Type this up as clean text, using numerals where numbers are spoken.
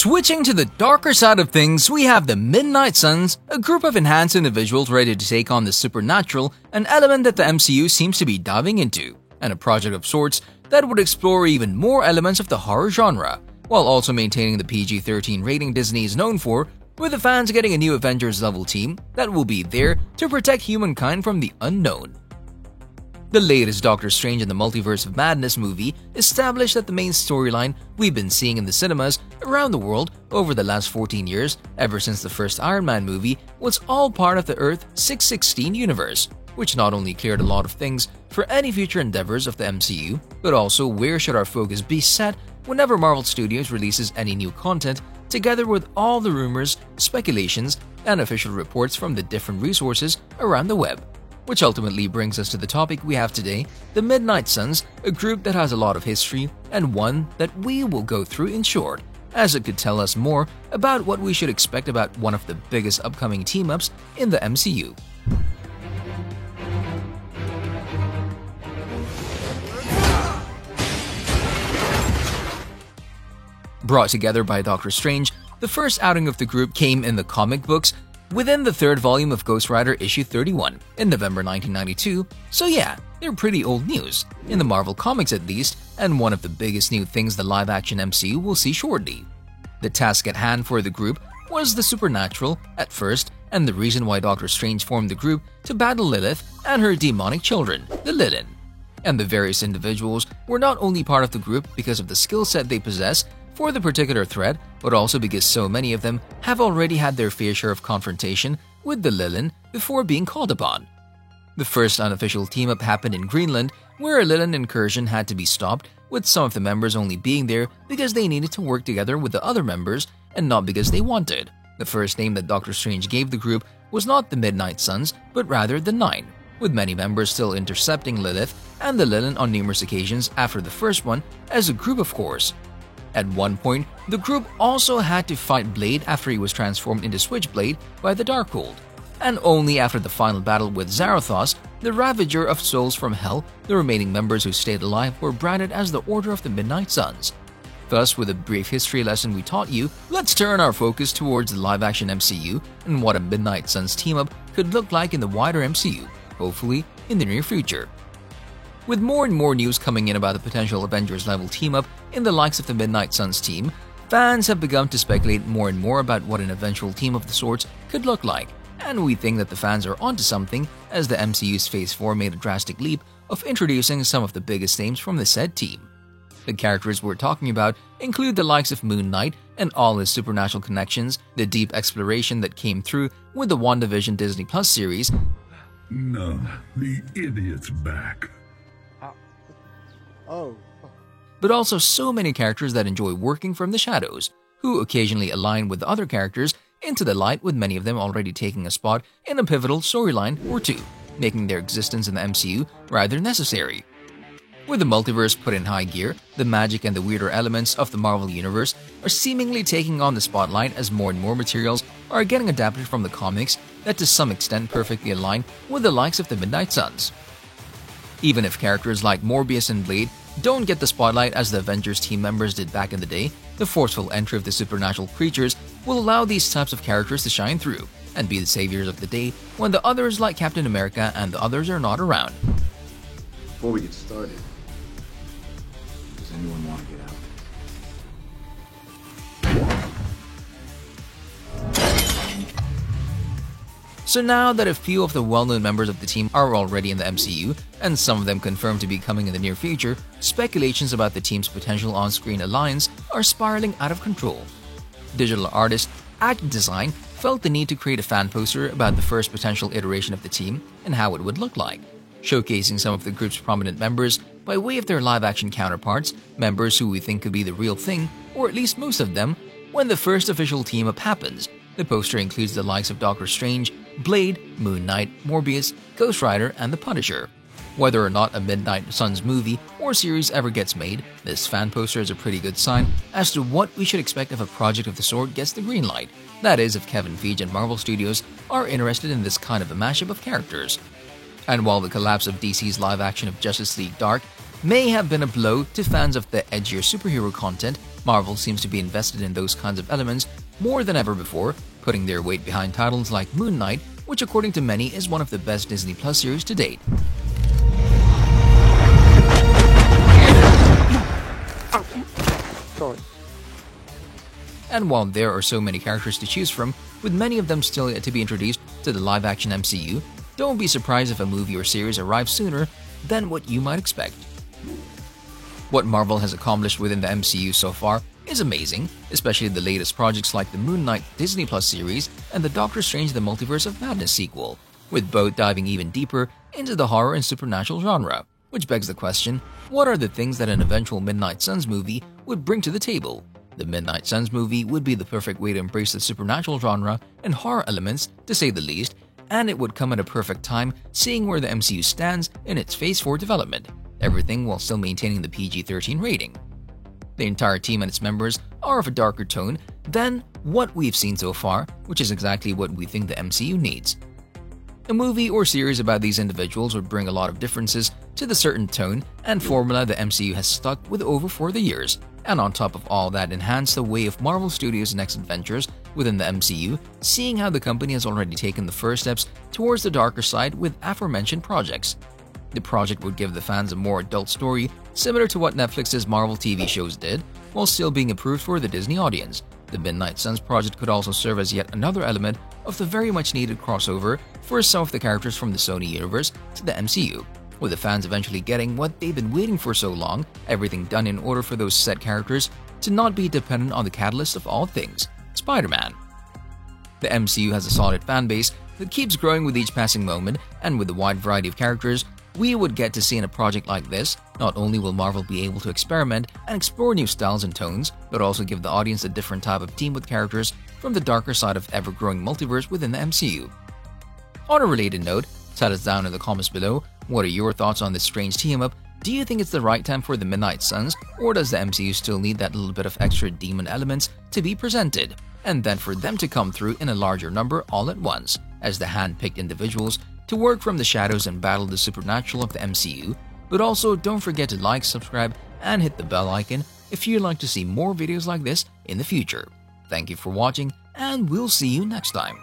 Switching to the darker side of things, we have the Midnight Suns, a group of enhanced individuals ready to take on the supernatural, an element that the MCU seems to be diving into, and a project of sorts that would explore even more elements of the horror genre, while also maintaining the PG-13 rating Disney is known for, with the fans getting a new Avengers-level team that will be there to protect humankind from the unknown. The latest Doctor Strange in the Multiverse of Madness movie established that the main storyline we've been seeing in the cinemas around the world over the last 14 years, ever since the first Iron Man movie, was all part of the Earth 616 universe, which not only cleared a lot of things for any future endeavors of the MCU, but also where should our focus be set whenever Marvel Studios releases any new content, together with all the rumors, speculations, and official reports from the different resources around the web. Which ultimately brings us to the topic we have today, the Midnight Suns, a group that has a lot of history and one that we will go through in short, as it could tell us more about what we should expect about one of the biggest upcoming team-ups in the MCU. Brought together by Doctor Strange, the first outing of the group came in the comic books within the third volume of Ghost Rider issue 31 in November 1992, so yeah, they're pretty old news, in the Marvel Comics at least, and one of the biggest new things the live-action MCU will see shortly. The task at hand for the group was the supernatural at first, and the reason why Doctor Strange formed the group to battle Lilith and her demonic children, the Lilin. And the various individuals were not only part of the group because of the skill set they possess for the particular threat, but also because so many of them have already had their fair share of confrontation with the Lilin before being called upon. The first unofficial team-up happened in Greenland, where a Lilin incursion had to be stopped, with some of the members only being there because they needed to work together with the other members and not because they wanted. The first name that Doctor Strange gave the group was not the Midnight Suns, but rather the Nine, with many members still intercepting Lilith and the Lilin on numerous occasions after the first one, as a group of course. At one point, the group also had to fight Blade after he was transformed into Switchblade by the Darkhold. And only after the final battle with Zarathos, the Ravager of Souls from Hell, the remaining members who stayed alive were branded as the Order of the Midnight Suns. Thus, with a brief history lesson we taught you, let's turn our focus towards the live-action MCU and what a Midnight Suns team-up could look like in the wider MCU, hopefully in the near future. With more and more news coming in about the potential Avengers-level team-up in the likes of the Midnight Suns team, fans have begun to speculate more and more about what an eventual team of the sorts could look like, and we think that the fans are onto something as the MCU's Phase 4 made a drastic leap of introducing some of the biggest names from the said team. The characters we're talking about include the likes of Moon Knight and all his supernatural connections, the deep exploration that came through with the WandaVision Disney Plus series. No, the idiot's back. But also so many characters that enjoy working from the shadows, who occasionally align with the other characters into the light, with many of them already taking a spot in a pivotal storyline or two, making their existence in the MCU rather necessary. With the multiverse put in high gear, the magic and the weirder elements of the Marvel Universe are seemingly taking on the spotlight as more and more materials are getting adapted from the comics that to some extent perfectly align with the likes of the Midnight Suns. Even if characters like Morbius and Blade don't get the spotlight as the Avengers team members did back in the day, the forceful entry of the supernatural creatures will allow these types of characters to shine through and be the saviors of the day when the others like Captain America and the others are not around. Before we get started, does anyone want to get out? So now that a few of the well-known members of the team are already in the MCU, and some of them confirmed to be coming in the near future, speculations about the team's potential on-screen alliance are spiraling out of control. Digital artist Act Design felt the need to create a fan poster about the first potential iteration of the team and how it would look like, showcasing some of the group's prominent members by way of their live-action counterparts, members who we think could be the real thing, or at least most of them, when the first official team-up happens. The poster includes the likes of Doctor Strange, Blade, Moon Knight, Morbius, Ghost Rider, and the Punisher. Whether or not a Midnight Suns movie or series ever gets made, this fan poster is a pretty good sign as to what we should expect if a project of the sort gets the green light. That is, if Kevin Feige and Marvel Studios are interested in this kind of a mashup of characters. And while the collapse of DC's live action of Justice League Dark may have been a blow to fans of the edgier superhero content, Marvel seems to be invested in those kinds of elements more than ever before, putting their weight behind titles like Moon Knight, which according to many is one of the best Disney Plus series to date. Sorry. And while there are so many characters to choose from, with many of them still yet to be introduced to the live-action MCU, don't be surprised if a movie or series arrives sooner than what you might expect. What Marvel has accomplished within the MCU so far is amazing, especially the latest projects like the Moon Knight Disney Plus series and the Doctor Strange The Multiverse of Madness sequel, with both diving even deeper into the horror and supernatural genre, which begs the question, what are the things that an eventual Midnight Suns movie would bring to the table? The Midnight Suns movie would be the perfect way to embrace the supernatural genre and horror elements, to say the least, and it would come at a perfect time seeing where the MCU stands in its Phase 4 development, everything while still maintaining the PG-13 rating. The entire team and its members are of a darker tone than what we've seen so far, which is exactly what we think the MCU needs. A movie or series about these individuals would bring a lot of differences to the certain tone and formula the MCU has stuck with for the years, and on top of all that enhance the way of Marvel Studios' next adventures within the MCU, seeing how the company has already taken the first steps towards the darker side with aforementioned projects. The project would give the fans a more adult story, similar to what Netflix's Marvel TV shows did, while still being approved for the Disney audience. The Midnight Suns project could also serve as yet another element of the very much needed crossover for some of the characters from the Sony universe to the MCU, with the fans eventually getting what they've been waiting for so long, everything done in order for those said characters to not be dependent on the catalyst of all things, Spider-Man. The MCU has a solid fan base that keeps growing with each passing moment, and with the wide variety of characters we would get to see in a project like this, not only will Marvel be able to experiment and explore new styles and tones, but also give the audience a different type of team with characters from the darker side of ever-growing multiverse within the MCU. On a related note, tell us down in the comments below, what are your thoughts on this strange team-up? Do you think it's the right time for the Midnight Suns, or does the MCU still need that little bit of extra demon elements to be presented, and then for them to come through in a larger number all at once, as the hand-picked individuals to work from the shadows and battle the supernatural of the MCU? But also don't forget to like, subscribe, and hit the bell icon if you'd like to see more videos like this in the future. Thank you for watching, and we'll see you next time.